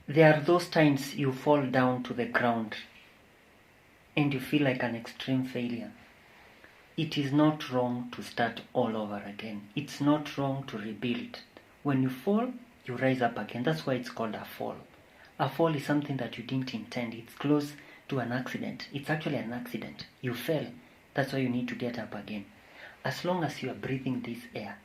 There are those times you fall down to the ground and you feel like an extreme failure. It is not wrong to start all over again. It's not wrong to rebuild. When you fall, you rise up again. That's why it's called a fall. A fall is something that you didn't intend. It's close to an accident. It's actually an accident. You fell. That's why you need to get up again. As long as you are breathing this air,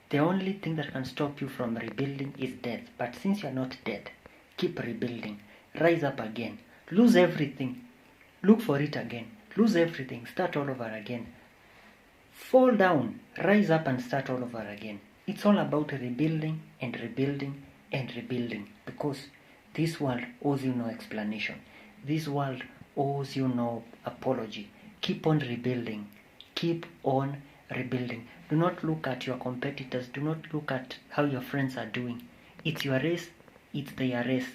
the only thing that can stop you from rebuilding is death. But since you are not dead, keep rebuilding. Rise up again. Lose everything. Look for it again. Lose everything. Start all over again. Fall down. Rise up and start all over again. It's all about rebuilding and rebuilding and rebuilding, because this world owes you no explanation. This world owes you no apology. Keep on rebuilding. Keep on rebuilding. Do not look at your competitors. Do not look at how your friends are doing. It's your race. It's their race.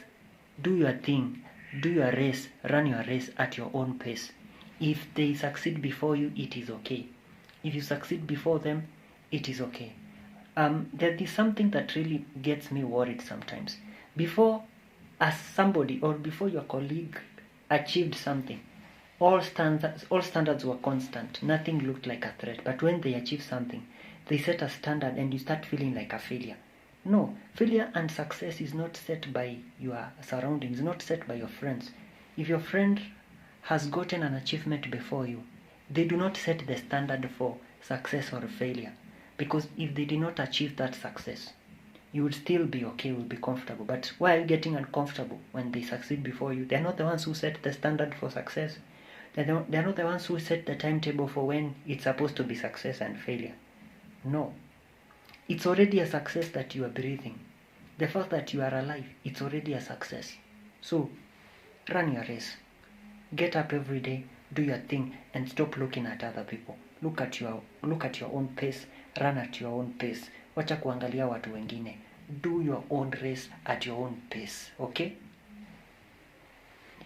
Do your thing. Do your race. Run your race at your own pace. If they succeed before you, it is okay. If you succeed before them, it is okay. There is something that really gets me worried sometimes. Before somebody or before your colleague achieved something, all standards were constant. Nothing looked like a threat. But when they achieve something, they set a standard and you start feeling like a failure. No, failure and success is not set by your surroundings, not set by your friends. If your friend has gotten an achievement before you, they do not set the standard for success or failure. Because if they did not achieve that success, you would still be okay, you will be comfortable. But why are you getting uncomfortable when they succeed before you? They're not the ones who set the standard for success. They're not the ones who set the timetable for when it's supposed to be success and failure. No. It's already a success that you are breathing. The fact that you are alive, it's already a success. So, run your race. Get up every day, do your thing, and stop looking at other people. Look at your own pace, run at your own pace. Wacha kuangalia watu wengine. Do your own race at your own pace, okay?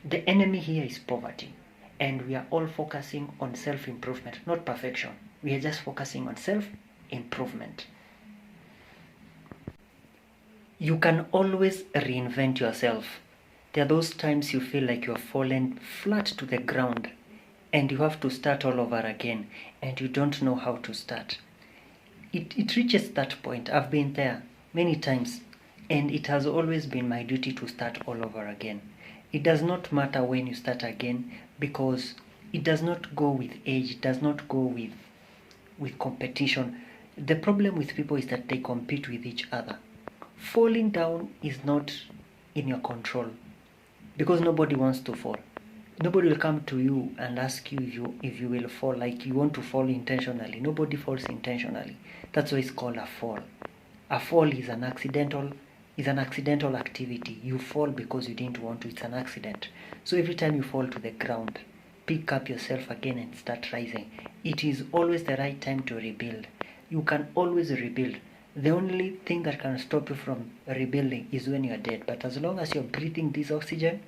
The enemy here is poverty, and we are all focusing on self-improvement, not perfection. We are just focusing on self-improvement. You can always reinvent yourself. There are those times you feel like you have fallen flat to the ground and you have to start all over again and you don't know how to start. It reaches that point. I've been there many times and it has always been my duty to start all over again. It does not matter when you start again, because it does not go with age, it does not go with competition. The problem with people is that they compete with each other. Falling down is not in your control, because nobody wants to fall. Nobody will come to you and ask you if you will fall, like you want to fall intentionally. Nobody falls intentionally. That's why it's called a fall. A fall is an accidental activity. You fall because you didn't want to. It's an accident. So every time you fall to the ground, pick up yourself again and start rising. It is always the right time to rebuild. You can always rebuild. The only thing that can stop you from rebuilding is when you are dead. But as long as you're breathing this oxygen,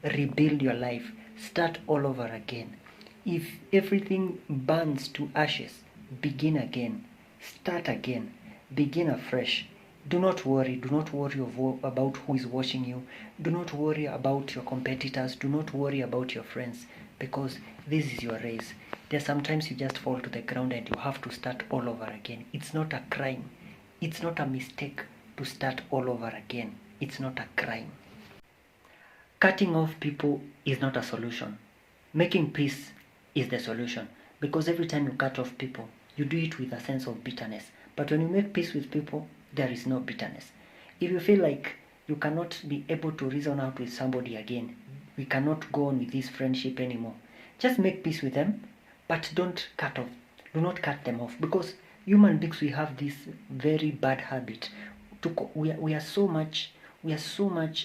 rebuild your life. Start all over again. If everything burns to ashes, begin again. Start again. Begin afresh. Do not worry. Do not worry about who is watching you. Do not worry about your competitors. Do not worry about your friends, because this is your race. There are sometimes you just fall to the ground and you have to start all over again. It's not a crime. It's not a mistake to start all over again. It's not a crime. Cutting off people is not a solution. Making peace is the solution, because every time you cut off people, you do it with a sense of bitterness. But when you make peace with people, there is no bitterness. If you feel like you cannot be able to reason out with somebody again, we cannot go on with this friendship anymore, just make peace with them, but don't cut off. Do not cut them off, because human beings, we have this very bad habit. We are so much,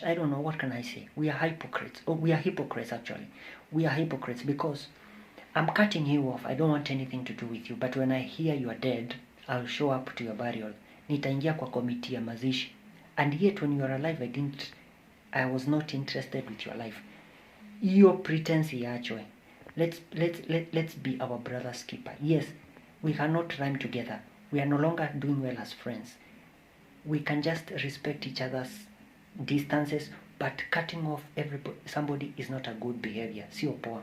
I don't know, what can I say? We are hypocrites. We are hypocrites actually. We are hypocrites because I'm cutting you off. I don't want anything to do with you. But when I hear you are dead, I'll show up to your burial. Nitaingia kwa komiti ya mazishi. And yet when you are alive, I was not interested with your life. Your pretense iachwe. Let's be our brother's keeper. Yes, we cannot rhyme together. We are no longer doing well as friends. We can just respect each other's distances, but cutting off somebody is not a good behavior. Sio poa.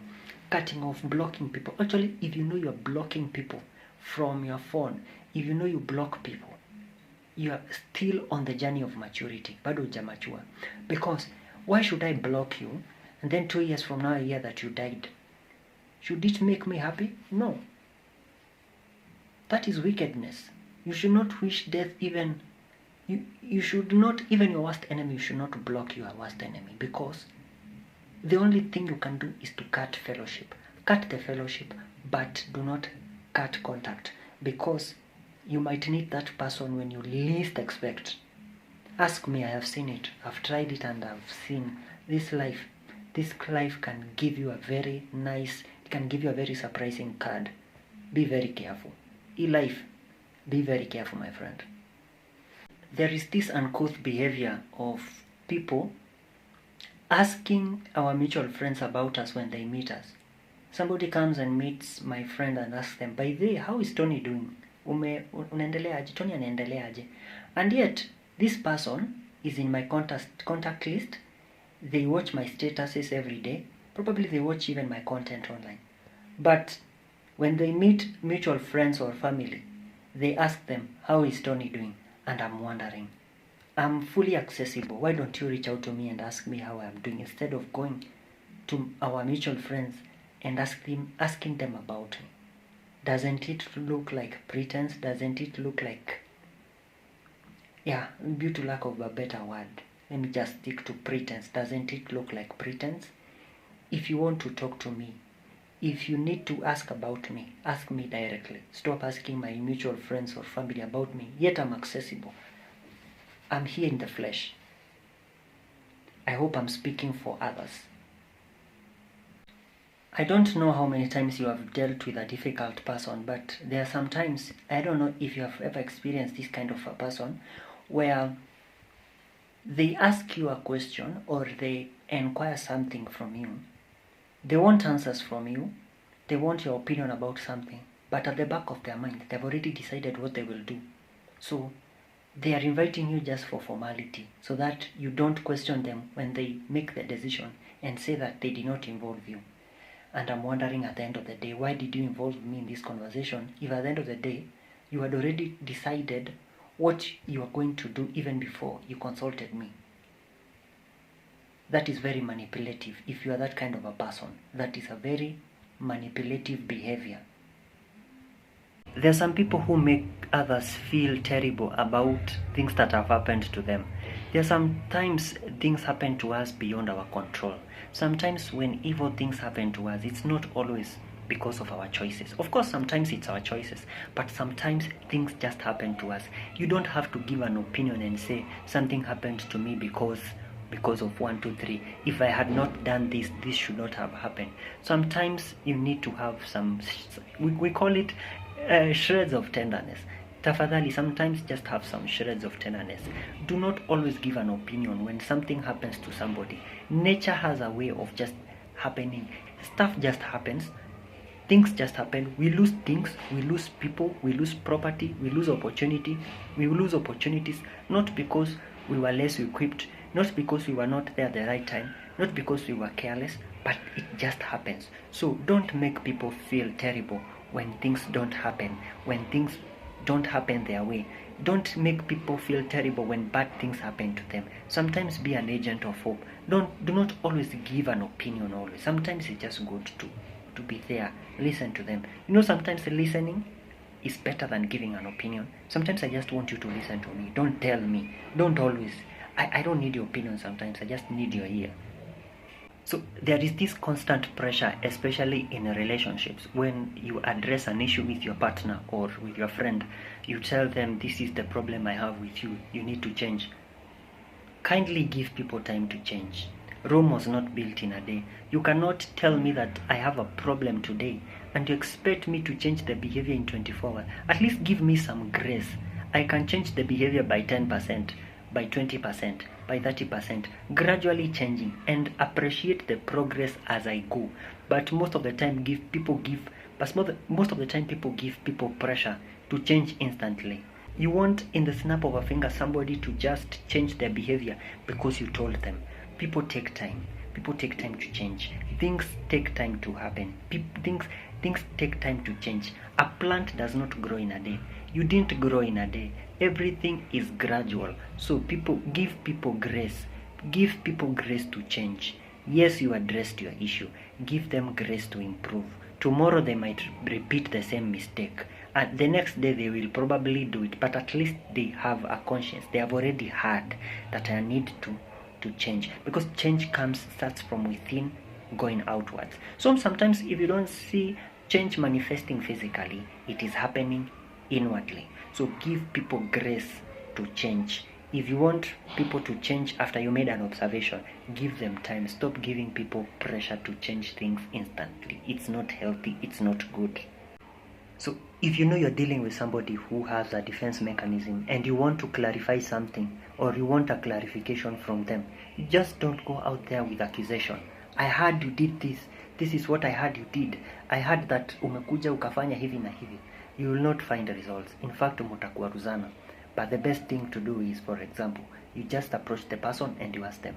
Cutting off, blocking people. Actually, if you know you're blocking people from your phone, if you know you block people, you are still on the journey of maturity. Bado hujamature. Because why should I block you and then 2 years from now I hear that you died? Should it make me happy? No. That is wickedness. You should not wish death even. You should not, even your worst enemy, you should not block your worst enemy, because the only thing you can do is to cut fellowship. Cut the fellowship, but do not cut contact, because you might need that person when you least expect. Ask me, I have seen it. I've tried it and I've seen this life. This life can give you a very nice, it can give you a very surprising card. Be very careful. In life, be very careful, my friend. There is this uncouth behavior of people asking our mutual friends about us when they meet us. Somebody comes and meets my friend and asks them, by the way, how is Tony doing? Unaendelea aje? Tony anaendelea aje? And yet, this person is in my contact list. They watch my statuses every day. Probably they watch even my content online. But when they meet mutual friends or family, they ask them, how is Tony doing? And I'm wondering, I'm fully accessible. Why don't you reach out to me and ask me how I'm doing, instead of going to our mutual friends and asking them about me? Doesn't it look like pretense? Doesn't it look like, due to lack of a better word, let me just stick to pretense. Doesn't it look like pretense? If you want to talk to me, if you need to ask about me, ask me directly. Stop asking my mutual friends or family about me. Yet I'm accessible. I'm here in the flesh. I hope I'm speaking for others. I don't know how many times you have dealt with a difficult person, but there are some times, I don't know if you have ever experienced this kind of a person, where they ask you a question or they inquire something from you. They want answers from you. They want your opinion about something. But at the back of their mind, they've already decided what they will do. So they are inviting you just for formality, so that you don't question them when they make the decision and say that they did not involve you. And I'm wondering at the end of the day, why did you involve me in this conversation if at the end of the day you had already decided what you are going to do even before you consulted me? That is very manipulative. If you are that kind of a person, that is a very manipulative behavior. There are some people who make others feel terrible about things that have happened to them. There are sometimes things happen to us beyond our control. Sometimes when evil things happen to us, it's not always because of our choices. Of course, sometimes it's our choices, but sometimes things just happen to us. You don't have to give an opinion and say something happened to me because of 1, 2, 3. If I had not done this, this should not have happened. Sometimes you need to have some, we call it shreds of tenderness. Tafadhali, sometimes just have some shreds of tenderness. Do not always give an opinion when something happens to somebody. Nature has a way of just happening. Stuff just happens. Things just happen. We lose things, we lose people, we lose property, we lose opportunity. We lose opportunities not because we were less equipped, not because we were not there at the right time, not because we were careless, but it just happens. So don't make people feel terrible when things don't happen, when things don't happen their way. Don't make people feel terrible when bad things happen to them. Sometimes be an agent of hope. Do not always give an opinion always. Sometimes it's just good to be there. Listen to them. Sometimes listening is better than giving an opinion. Sometimes I just want you to listen to me. Don't tell me. Don't always. I don't need your opinion sometimes. I just need your ear. So there is this constant pressure, especially in relationships. When you address an issue with your partner or with your friend, you tell them, this is the problem I have with you. You need to change. Kindly give people time to change. Rome was not built in a day. You cannot tell me that I have a problem today and you expect me to change the behavior in 24 hours. At least give me some grace. I can change the behavior by 10%, by 20%, by 30%, gradually changing, and appreciate the progress as I go. But most of the time people give pressure to change instantly. You want in the snap of a finger somebody to just change their behavior because you told them. People take time. People take time to change. Things take time to happen. Things take time to change. A plant does not grow in a day. You didn't grow in a day. Everything is gradual. So give people grace. Give people grace to change. Yes, you addressed your issue. Give them grace to improve. Tomorrow they might repeat the same mistake. And the next day they will probably do it. But at least they have a conscience. They have already heard that I need to change. Because change starts from within, going outwards. So sometimes if you don't see change manifesting physically, it is happening inwardly. So give people grace to change. If you want people to change after you made an observation, give them time. Stop giving people pressure to change things instantly. It's not healthy. It's not good. So if you know you're dealing with somebody who has a defense mechanism and you want to clarify something or you want a clarification from them, just don't go out there with accusation. I heard you did this. This is what I heard you did. I heard that umekuja ukafanya hivi na hivi. You will not find results. In fact, mutakuaruzana. But the best thing to do is, for example, you just approach the person and you ask them,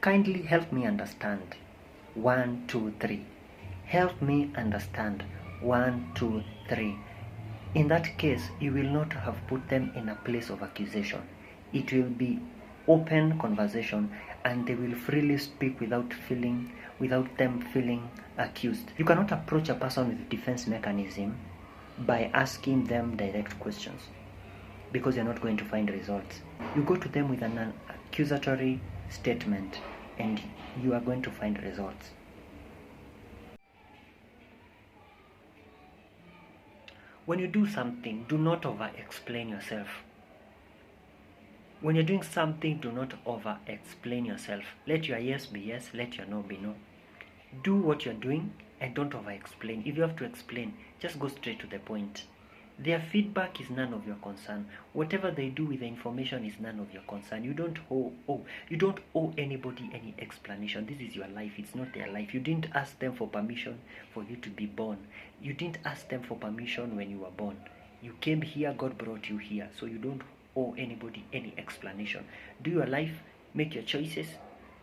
kindly help me understand 1, 2, 3. Help me understand 1, 2, 3. In that case, you will not have put them in a place of accusation. It will be open conversation and they will freely speak without them feeling accused. You cannot approach a person with defense mechanism by asking them direct questions, because you're not going to find results. You go to them with an accusatory statement and you are going to find results. When you do something, do not over-explain yourself. When you're doing something, do not over-explain yourself. Let your yes be yes, let your no be no. Do what you're doing and don't over-explain. If you have to explain, just go straight to the point. Their feedback is none of your concern. Whatever they do with the information is none of your concern. You don't owe anybody any explanation. This is your life. It's not their life. You didn't ask them for permission for you to be born. You didn't ask them for permission when you were born. You came here, God brought you here. So you don't owe anybody any explanation. Do your life, make your choices.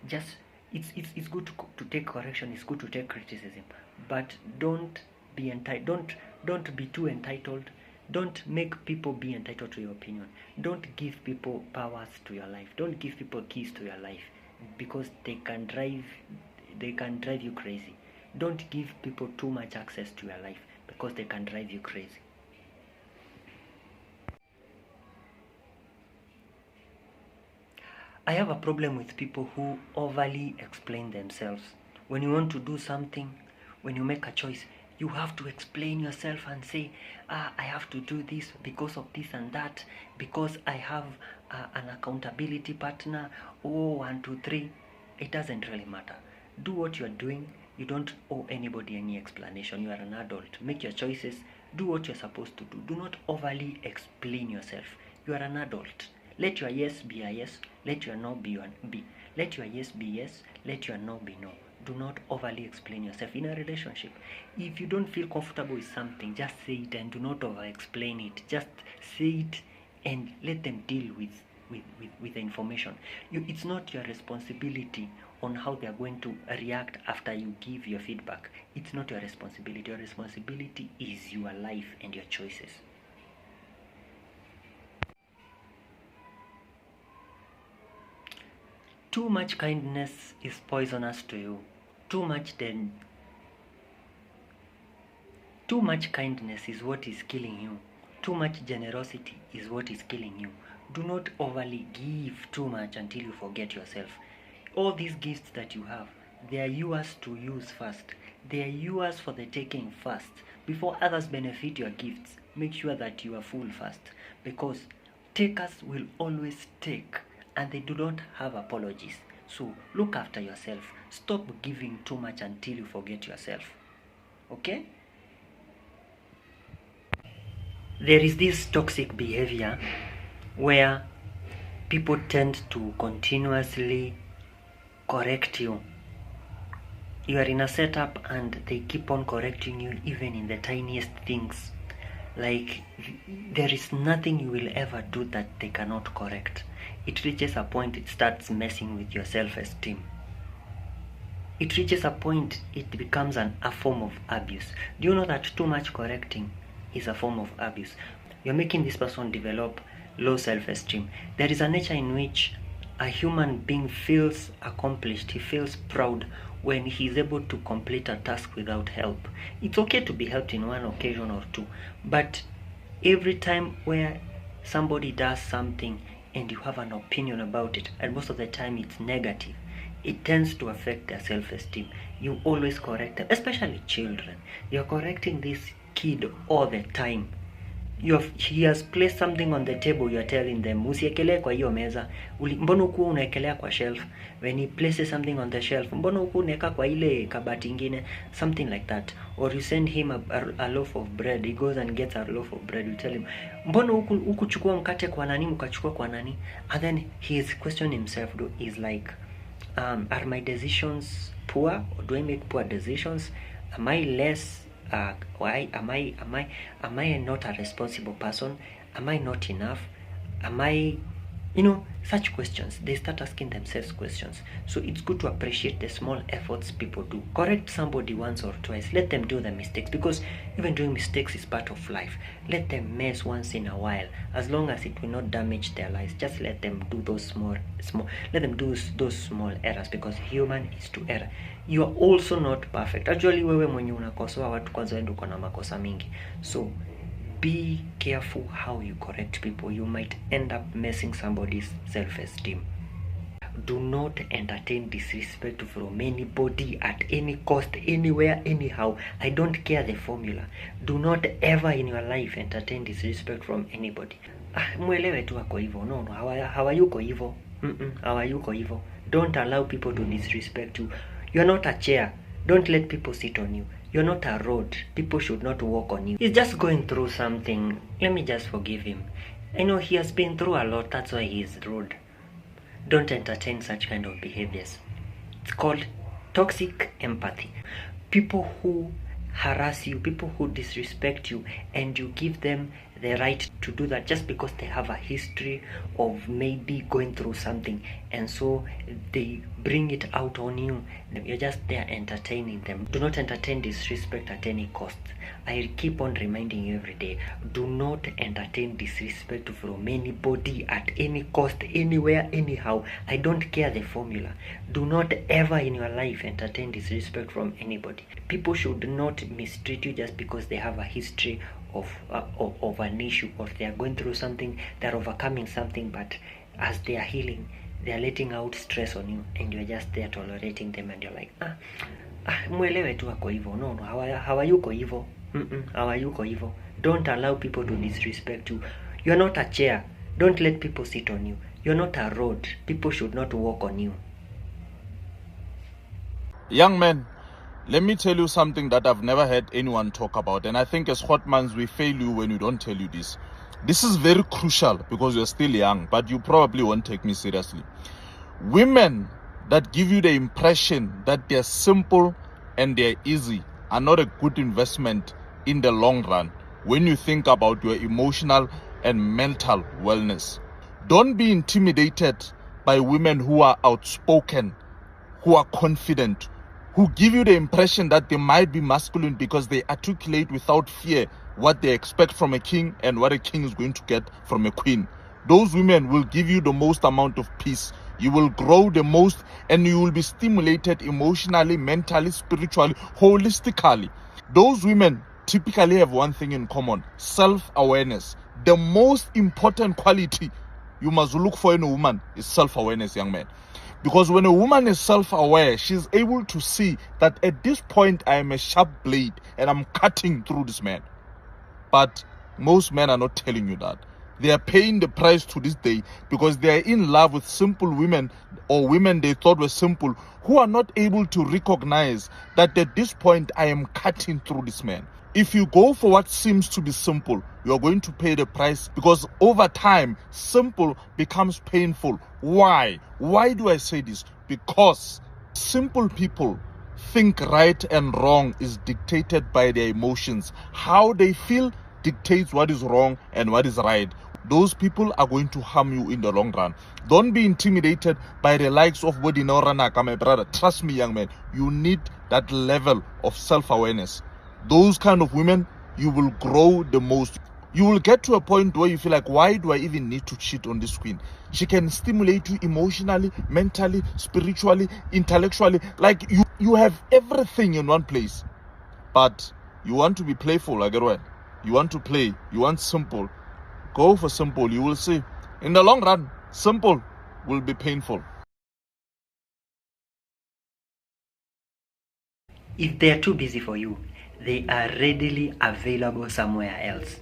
Just it's good to take correction. It's good to take criticism, but don't be entitled. Don't be too entitled. Don't make people be entitled to your opinion. Don't give people powers to your life. Don't give people keys to your life, because they can drive you crazy. Don't give people too much access to your life, because they can drive you crazy. I have a problem with people who overly explain themselves. When you want to do something, when you make a choice, you have to explain yourself and say, I have to do this because of this and that, because I have an accountability partner. 1, 2, 3. It doesn't really matter. Do what you're doing. You don't owe anybody any explanation. You are an adult. Make your choices. Do what you're supposed to do. Do not overly explain yourself. You are an adult. Let your yes be a yes. Let your no be a be. Let your yes be yes. Let your no be no. Do not overly explain yourself in a relationship. If you don't feel comfortable with something, just say it and do not over explain it. Just say it and let them deal with the information. It's not your responsibility on how they are going to react after you give your feedback. It's not your responsibility. Your responsibility is your life and your choices. Too much kindness is poisonous to you. Too much kindness is what is killing you. Too much generosity is what is killing you. Do not overly give too much until you forget yourself. All these gifts that you have, they are yours to use first. They are yours for the taking first. Before others benefit your gifts, make sure that you are full first. Because takers will always take, and they do not have apologies. So look after yourself. Stop giving too much until you forget yourself. Okay? There is this toxic behavior where people tend to continuously correct you. You are in a setup and they keep on correcting you even in the tiniest things. Like, there is nothing you will ever do that they cannot correct. It reaches a point it starts messing with your self-esteem. It reaches a point it becomes a form of abuse. Do you know that too much correcting is a form of abuse? You're making this person develop low self-esteem. There is a nature in which a human being feels accomplished, he feels proud when he is able to complete a task without help. It's okay to be helped in one occasion or two, but every time where somebody does something and you have an opinion about it, and most of the time it's negative, it tends to affect their self-esteem. You always correct them, especially children. You're correcting this kid all the time. He has placed something on the table, you're telling them, usiekelee kwa hiyo meza, mbona ukuwa unaekelea kwa shelf? When he places something on the shelf, mbona ukuwa unaeka kwa ile kabati ingine? Something like that. Or you send him a loaf of bread, he goes and gets a loaf of bread, you tell him, mbona ukuchukua mkate kwa nani, mkachukua kwa nani? And then he is questioning himself, is like, are my decisions poor, or do I make poor decisions? Am I less why am I not a responsible person? Am I not enough? Am I, such questions. They start asking themselves questions. So it's good to appreciate the small efforts people do. Correct somebody once or twice. Let them do the mistakes, because even doing mistakes is part of life. Let them mess once in a while, as long as it will not damage their lives. Just let them do those small let them do those small errors, because human is to error. You are also not perfect. Actually, wewe mwenye unakosoa watu kwanza wewe uko na makosa mingi. So be careful how you correct people. You might end up messing somebody's self-esteem. Do not entertain disrespect from anybody at any cost, anywhere, anyhow. I don't care the formula. Do not ever in your life entertain disrespect from anybody. Mwelewe tu ako hivyo. No, hawayuko hivyo. Hawayuko hivyo. Don't allow people to disrespect you. You're not a chair. Don't let people sit on you. You're not a road. People should not walk on you. He's just going through something. Let me just forgive him. I know he has been through a lot. That's why he is rude. Don't entertain such kind of behaviors. It's called toxic empathy. People who harass you, people who disrespect you, and you give them the right to do that just because they have a history of maybe going through something, and so they bring it out on you. You're just there entertaining them. Do not entertain disrespect at any cost. I keep on reminding you every day, do not entertain disrespect from anybody at any cost, anywhere, anyhow. I don't care the formula. Do not ever in your life entertain disrespect from anybody. People should not mistreat you just because they have a history of an issue, or they are going through something, they're overcoming something, but as they are healing, they are letting out stress on you, and you're just there tolerating them, and you're like, mwelewe tu ako hivyo. No, hawayuko hivyo. Hawayuko hivyo. Don't allow people to disrespect you. You're not a chair. Don't let people sit on you. You're not a road. People should not walk on you. Young man, let me tell you something that I've never heard anyone talk about, and I think as Hotmans we fail you when we don't tell you this. This is very crucial because you're still young, but you probably won't take me seriously. Women that give you the impression that they're simple and they're easy are not a good investment in the long run when you think about your emotional and mental wellness. Don't be intimidated by women who are outspoken, who are confident, who give you the impression that they might be masculine because they articulate without fear what they expect from a king and what a king is going to get from a queen. Those women will give you the most amount of peace. You will grow the most, and you will be stimulated emotionally, mentally, spiritually, holistically. Those women typically have one thing in common: self-awareness. The most important quality you must look for in a woman is self-awareness, young man. Because when a woman is self-aware, she's able to see that at this point I am a sharp blade and I'm cutting through this man. But most men are not telling you that. They are paying the price to this day because they are in love with simple women, or women they thought were simple, who are not able to recognize that at this point I am cutting through this man. If you go for what seems to be simple, you are going to pay the price, because over time, simple becomes painful. Why? Why do I say this? Because simple people think right and wrong is dictated by their emotions. How they feel dictates what is wrong and what is right, those people are going to harm you in the long run. Don't be intimidated by the likes of Bodino Ranaka, my brother. Trust me, young man, you need that level of self-awareness. Those kind of women, you will grow the most. You will get to a point where you feel like, why do I even need to cheat on this queen? She can stimulate you emotionally, mentally, spiritually, intellectually. Like you have everything in one place. But you want to be playful, I get what? You want to play, you want simple. Go for simple, you will see. In the long run, simple will be painful. If they are too busy for you, they are readily available somewhere else.